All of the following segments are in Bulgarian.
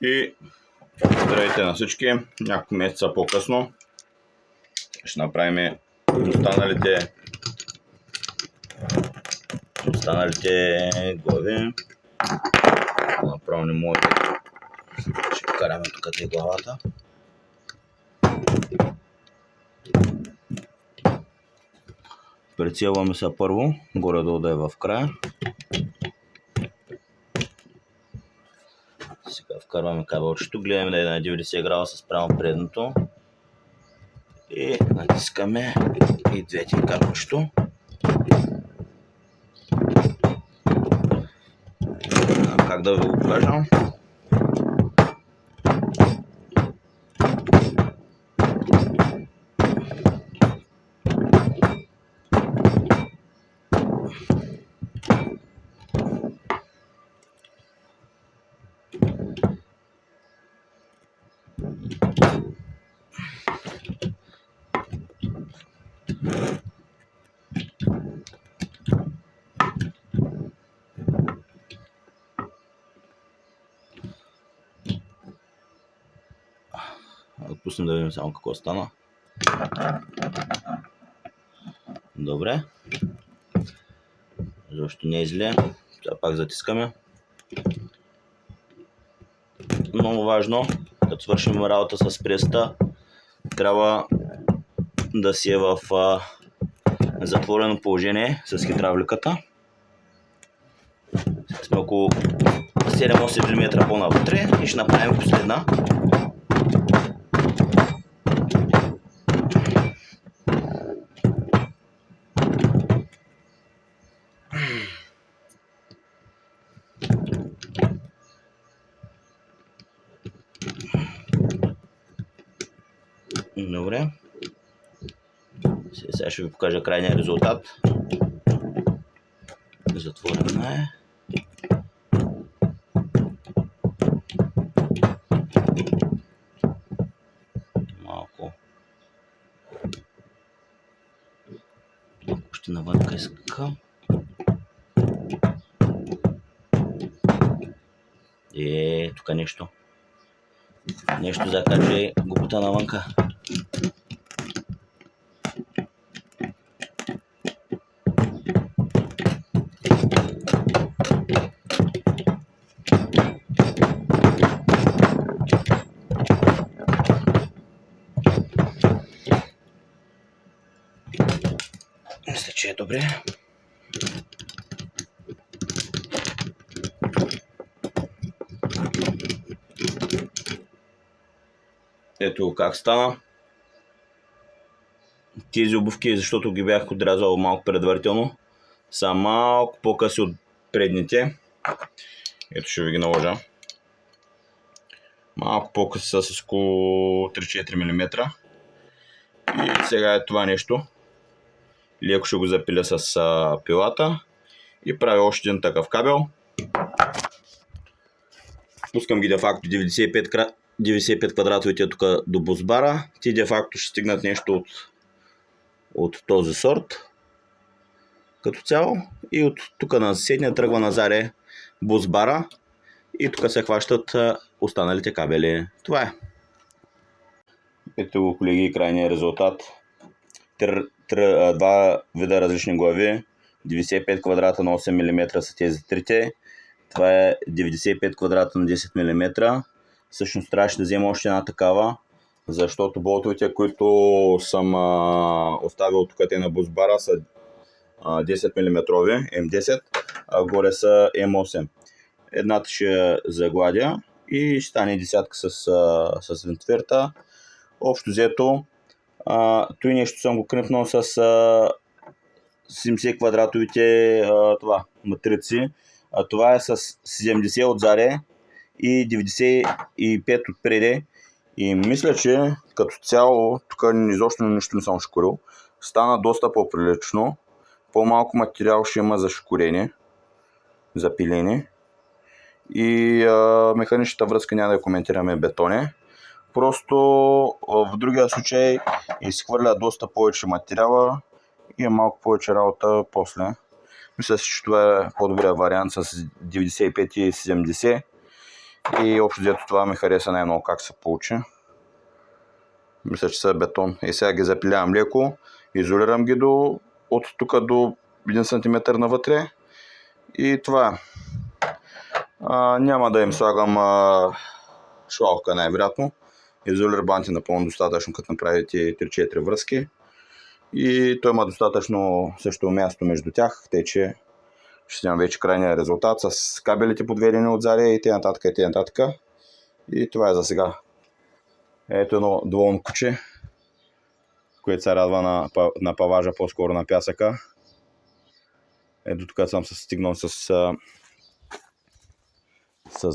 И здравейте на всички, няколко месеца по-късно ще направим останалите глави. Направо не мога, ще вкараме тук и главата. Прицелваме се първо, горе-долу да е в края. Сега вкарваме кабелчето, гледаме да е на 90 градуса спрямо предното и натискаме и двете кабелчето. Как да ви го покажа? Отпуснем да видим само какво стана. Добре. Защо не е зле. Сега пак затискаме. Много важно, като свършим работа с преста, трябва да си е в затворено положение с хидравликата. Сме около 7-8 мм по-навътре и ще направим последна. Добре. Сега ще ви покажа крайния резултат. Затворена е. Малко. Още навънка искам. Тук нещо. Нещо закача губата навънка. Мисля, че е добре. Ето как стана. Тези обувки, защото ги бях отрязал малко предварително, са малко по-къси от предните. Ето ще ви ги наложа. Малко по-къси са с около 3-4 мм. И сега е това нещо. Леко ще го запиля с пилата и правя още един такъв кабел. Пускам ги де факто 95 квадратовите тук до бусбара. Ти де факто ще стигнат нещо от този сорт като цяло. И от тук на съседния тръгва назаре бусбара и тук се хващат останалите кабели. Това е. Ето го, колеги, крайния резултат. Два вида различни глави. 95 квадрата на 8 мм са тези трите. Това е 95 квадрата на 10 мм. Всъщност трябваше да взема още една такава, защото болтовете, които съм оставил тук на бусбара, са 10 мм М10, а горе са М8. Едната ще загладя и ще стане десятка с вентверта. Общо взето, той нещо съм го кръпнал с 70 квадратовите матрици. Това е с 70 отзаде и 95 отпреде. И мисля, че като цяло, тук изобщо нищо не съм шкурил, стана доста по-прилично. По-малко материал ще има за шкурене, за пилене. И механичната връзка няма да коментираме бетоне. Просто в другия случай изхвърля доста повече материала и е малко повече работа после. Мисля си, че това е по-добрия вариант с 95 и 70. И общо взето това ми хареса най-много как се получи. Мисля, че са бетон. И сега ги запилявам леко, изолирам ги от тук до 1 см навътре. И това няма да им слагам шлавка най-вероятно. Изолир бант е напълно достатъчно, като направите 3-4 връзки. И той има достатъчно също място между тях, тъй че ще имам вече крайния резултат с кабелите подведени отзади и т.н. и т.н. И това е за сега. Ето едно доволно куче, което се радва на паважа, по-скоро на пясъка. Ето тук съм се стигнал с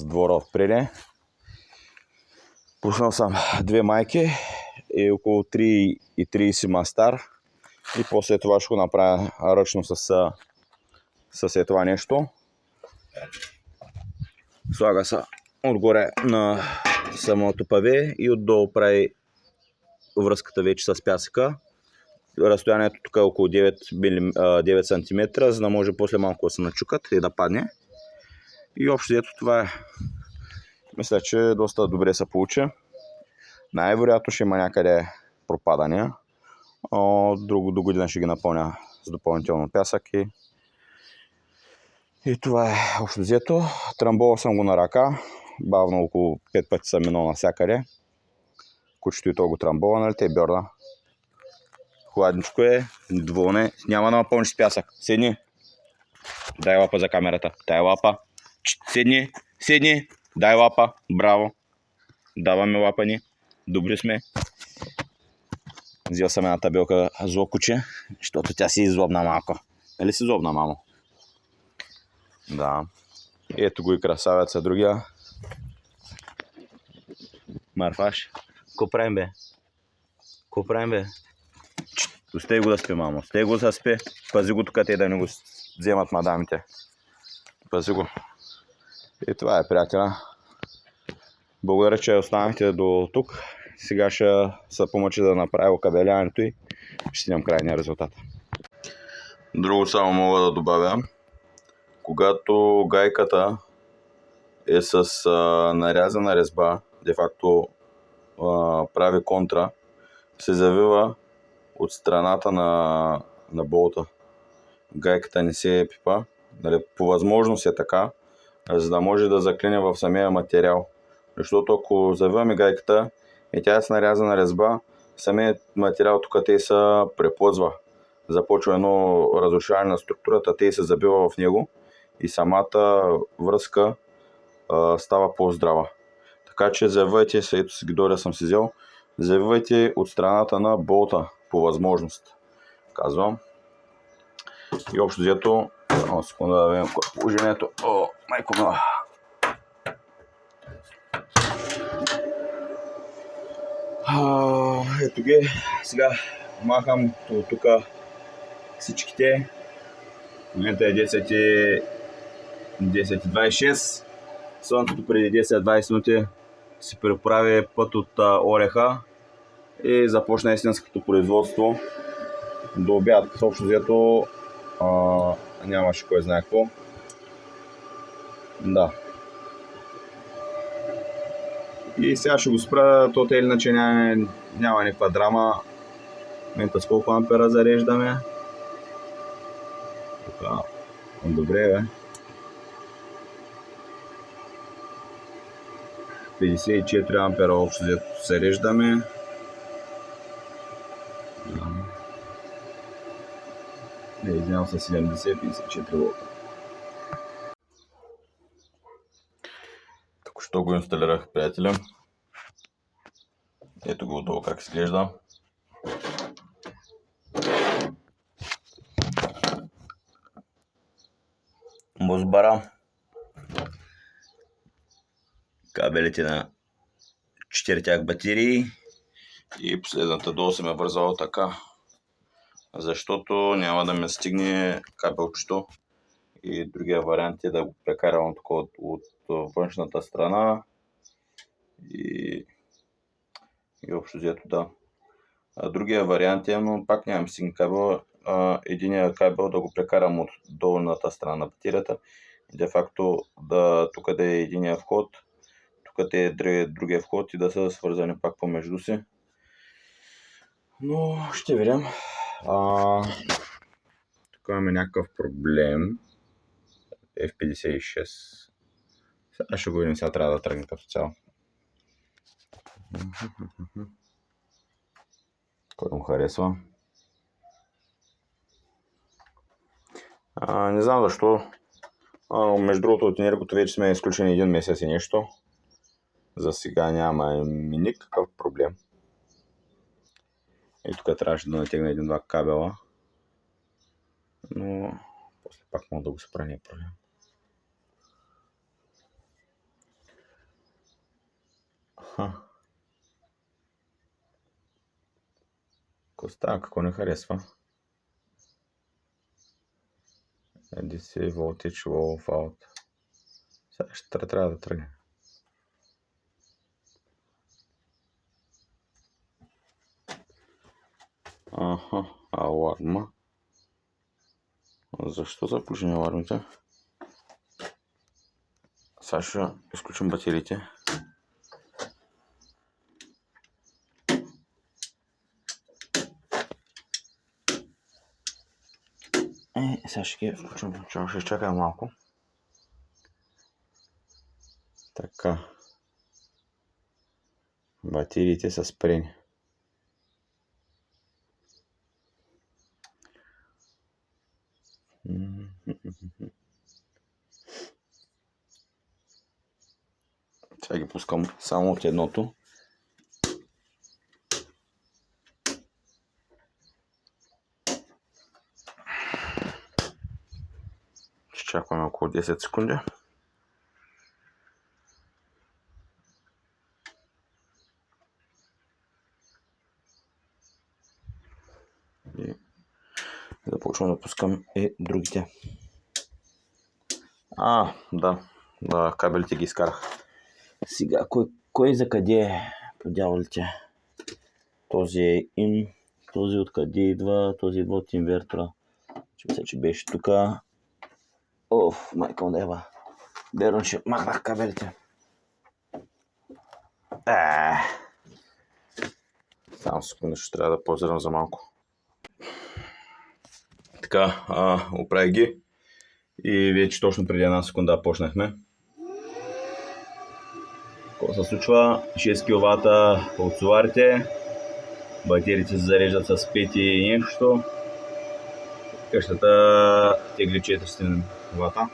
двора отпреди. Пуснал съм 2 майки и около 3,30 мастар. И после това ще го направя ръчно с това нещо. Слага се отгоре на самото паве и отдолу прави връзката вече с пясъка. Разстоянието тук е около 9 см, за да може после малко да се начукат и да падне. И общо ето това е. Мисля, че доста добре се получи. Най-вероятно ще има някъде пропадания. До година ще ги напълня с допълнително пясък и това е общо взето. Трамбовал съм го на ръка. Бавно около 5 пъти съм минал навсякъде. Кучето и то го трамбова, нали те бьорда. Хладничко е, недоволно е. Няма да напълниш с пясък. Седни. Дай лапа за камерата. Дай лапа. Седни. Дай лапа. Браво. Даваме лапа ни. Добри сме. Взел съм една табелка зло куче, защото тя си излобна малко. Нали си злобна, мамо? Да. Ето го и красавеца другия. Марфаш. Ко правим, бе? Остай го да спи, мамо. Остай го да спи. Пази го тук, те да не го вземат мадамите. Пази го. И това е, приятеля. Благодаря, че останахте до тук. Сега ще се помъча да направя окабеляването и ще имам крайния резултат. Друго само мога да добавя. Когато гайката е с нарязана резба, де факто прави контра, се завива от страната на болта. Гайката не се пипа. По възможност е така, за да може да заклине в самия материал. Защото ако завиваме гайката и тя е с нарязана резба, самият материал тук те се преплъзва. Започва едно разрушаване на структурата, те се забива в него и самата връзка става по-здрава. Така че завивайте, ето си гидория съм си взел, завивайте от страната на болта по възможност, казвам. И общо взето, секунда да видим положението. Майко мила. Ето ги, сега махам тук всичките. В момента е 10:26. Слънцето преди 10-20 минути се преправи път от ореха и започна истинското производство. До обяд общо взето нямаше кой знае какво. Да. И сега ще го спра, то те иначе няма никаква драма. В момента с колко ампера зареждаме. Така, добре, бе. 54 ампера общо зареждаме. Извинявам се, 70-54 волта. Току-що го инсталирах, приятеля. Ето го отдолу как изглежда. Бузбара. Кабелите на 4 батерии. И последната долу съм е вързал така, защото няма да ме стигне кабелчето. И другия вариант е да го прекарам от външната страна и общо взето да. Другия вариант е, но пак нямам стигне кабел, единия кабел да го прекарам от долната страна на батерията и де факто тук да е единия вход, тук те другия вход и да са свързани пак помежду си. Но ще видим. Тук имаме някакъв проблем. F56. Сега ще го видим, сега трябва да тръгне като цяло. Кой му харесва? Не знам защо. Между другото от енергото вече сме изключени 1 месец и нещо. За сега няма никакъв проблем. И тук трябваше да натегна 1-2 кабела. Но после пак мога да го спра, не е проблем. Какво става? Какво не харесва? DC voltage low out. Сега ще трябва да тръгне. Аларма. Защо са включени алармите? Сега ще изключим батериите. Сега ще ги включим. Ще изчакам малко. Така. Батериите са спрени. Сега ги пускам само от едното. Ще чакаме около 10 секунди. И започвам да пускам и другите. Да, кабелите ги изкарах. Сега, кой за къде е по дяволите? Този е in, този откъде идва, този идва от инвертора. Мисля, че беше тук. Майка Дева. Верно, че махнах кабелите. Само секунда, ще трябва да позирам за малко. Така, оправих ги. И вече точно преди 1 секунда почнахме. Какво се случва? 6 кВт от соларите. Батериите се зареждат с 5 и нещо. Къщата тегли 400 вата.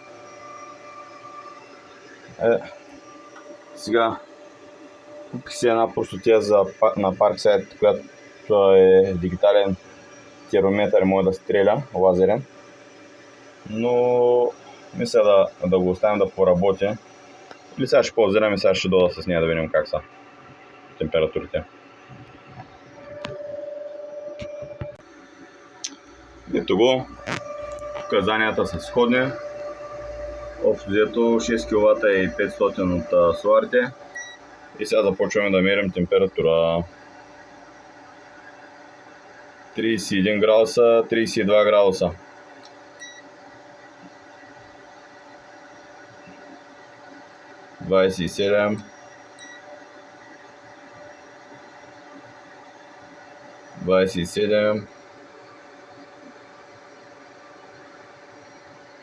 Сега купих си една простотия на Parkside, която е дигитален термометър и може да стреля, лазерен. Но мисля да го оставим да поработи. Или сега ще ползирам и сега ще дода с нея да видим как са температурите. Ето го. Показанията са сходни. Общо взето 6 кВт и 500 от соларите. И сега започваме да мерим температура. 31 градуса, 32 градуса. Двадесет и 27.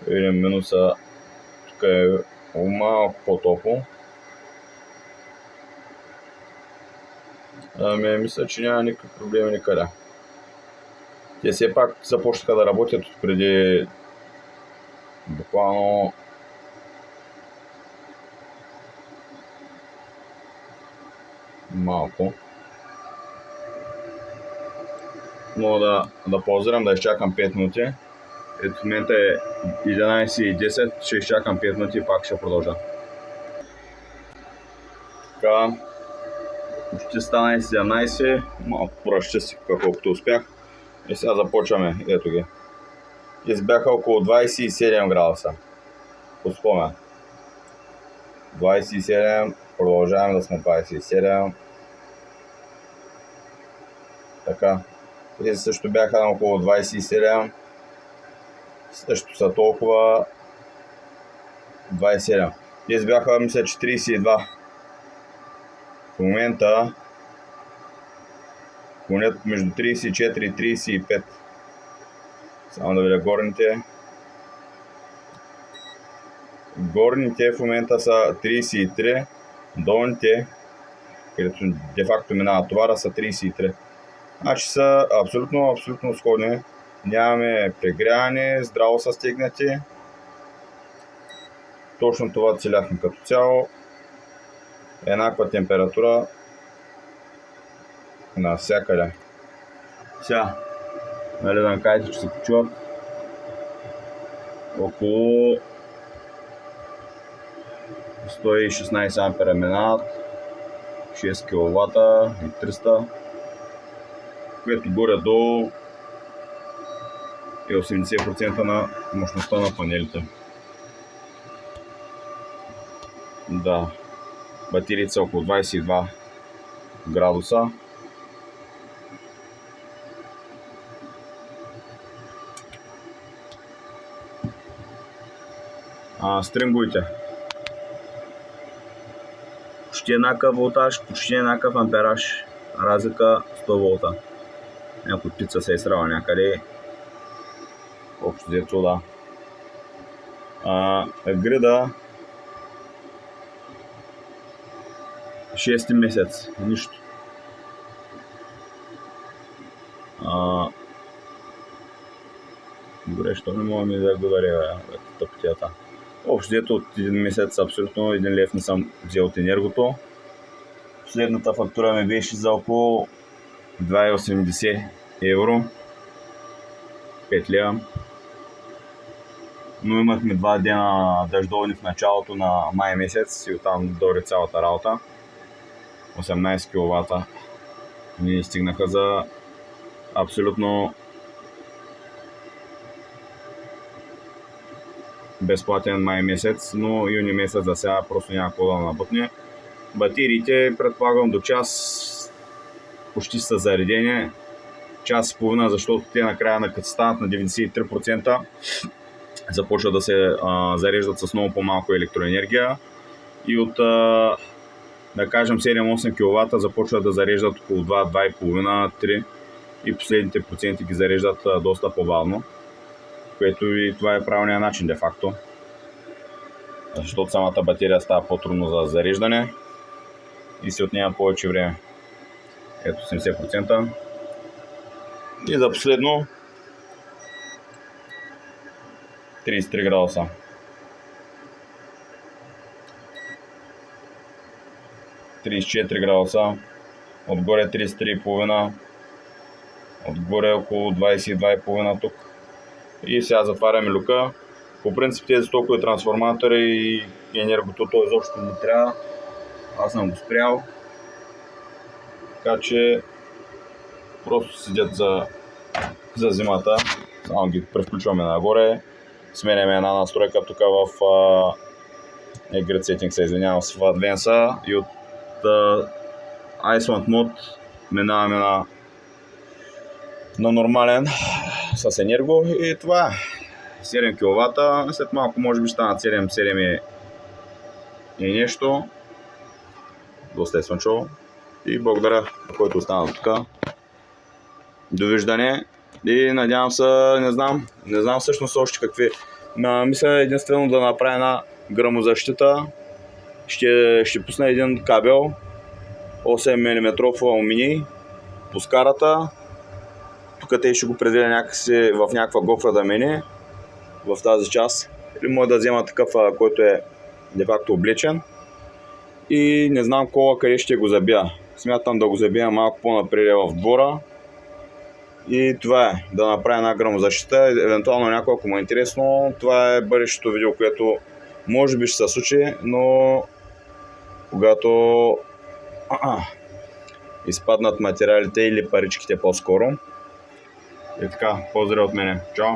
Видим минуса. Тук е малко по-топло. Мисля, че няма никакви проблеми никъде. Те все пак започнаха да работят преди буквално малко. Мога да паузирам, да изчакам 5 минути. Ето в момента е 11:10, ще изчакам 5 минути и пак ще продължа. Така, ще стана и 17, малко поразчистих колкото успях. И сега започваме, ето ги. Избяха около 27 градуса. По спомен. 27, продължаваме да сме 27. Така. Тези също бяха на около 27. Също са толкова 27. Тези бяха, мисля, че 32. момента клонят между 34 и 35. Само да видя горните. Горните в момента са 33, долните, където де-факто минава товара, са 33. Значи са абсолютно сходни. Нямаме прегряване, здраво са стегнати. Точно това целяхме като цяло. Еднаква температура навсякъде. Сега, нали да кажете, че се почуват около 116 ампера минават, 6 кВт и 300, което горе-долу е 80% на мощността на панелите. Да, батериите са около 22 градуса. Стринговите. Почти еднакъв волтаж, почти еднакъв ампераж. Разлика 100 волта. Някой пица се е срала някъде. Общо взето да. Грида 6 месец. Нищо. Добре, що не мога ми да говоря тъптията. Общо взето от един месец абсолютно 1 лев не съм взел от енергото. Последната фактура ми беше за около 2,80 евро. 5 лева. Но имахме 2 дена дъждовни в началото на май месец и оттам дойде цялата работа. 18 кВт ни стигнаха за абсолютно безплатен май месец, но юни месец за сега просто няма какво да набътне. Батериите предполагам до час почти са заредени. Час и половина, защото те накрая като станат на 93%, започват да се зареждат с много по-малко електроенергия и от да кажем 7-8 кВт започват да зареждат около 2, 2,5, 3 и последните проценти ги зареждат доста по-бавно, което и това е правилният начин де факто, защото самата батерия става по-трудно за зареждане и се отнема повече време. Ето 70%. И за последно 33 градуса. 34 градуса. Отгоре 33,5. Отгоре около 22,5 тук. И сега затваряме люка. По принцип тези токови трансформатори и енергото то изобщо не трябва. Аз съм го спрял. Така че просто седят за зимата. Само ги превключваме нагоре. Сменяме една настройка тук в Grid Setting, се извинявам, в Advanced и от Iceland Mode минаваме на нормален с енерго и това е 7 кВт. След малко може би ще станат 7 и нещо. Доста е слънчево. И благодаря на който остана тук. Довиждане. И надявам се, не знам всъщност още какви. Мисля единствено да направя една гръмозащита. Ще пусна един кабел 8 мм алуминий по скарата. Тук те ще го пределя някакси в някаква гофра да мине в тази част. Или може да взема такъв, който е де факто облечен. И не знам кола къде ще го забия. Смятам да го забия малко по-напред в двора. И това е, да направя една гръмозащита, евентуално някой, ако му е интересно, това е бъдещето видео, което може би ще се случи, но когато изпаднат материалите или паричките по-скоро. И така, поздрав от мене. Чао!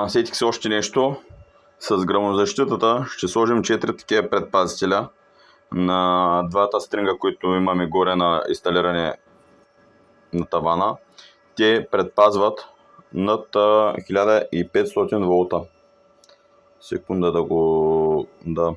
Сетих се още нещо. С гръмозащитата ще сложим 4 такива предпазителя. на двата стринга, които имаме горе на инсталиране на тавана, те предпазват над 1500 волта. Секунда да